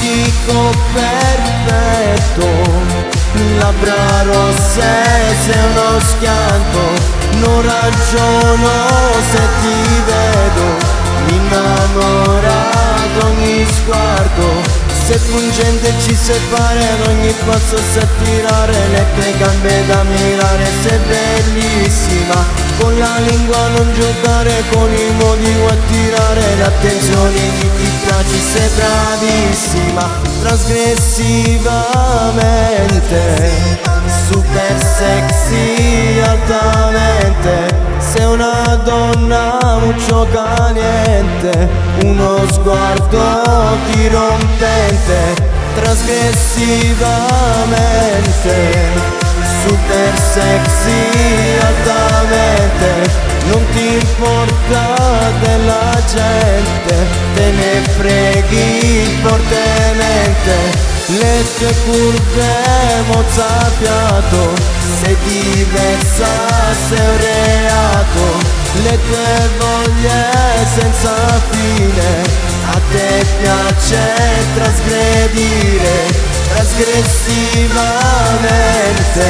fisico perfetto, labbra rosse, sei uno schianto. Non ragiono se ti vedo, mi innamora ad ogni sguardo. Se pungente ci separa ad ogni passo se tirare, le tue gambe da mirare, sei bellissima. Con la lingua non giocare, con i modi vuoi attirare le attenzioni di chi piaci, sei bravissima. Trasgressivamente, super sexy altamente, sei una donna mucho caliente, uno sguardo dirompente. Trasgressivamente, super sexy altamente, non ti importa della gente, te ne freghi fortemente. Le tue curve mozzafiato, sei diversa, sei un reato. Le tue voglie senza fine, a te piace trasgredire. Trasgressivamente,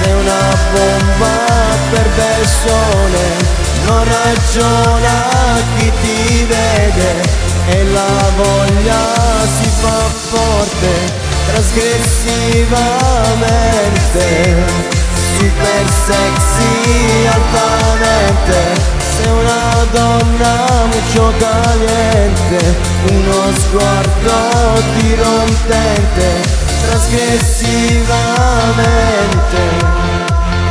sei una bomba per persone, non ragiona chi ti vede e la voglia si fa forte. Trasgressivamente, super sexy altamente, sei una donna mucho caliente, uno sguardo dirompente. Trasgressivamente,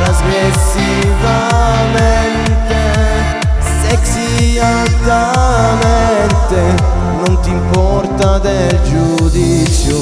trasgressivamente, sexy altamente, non ti importa del giudizio.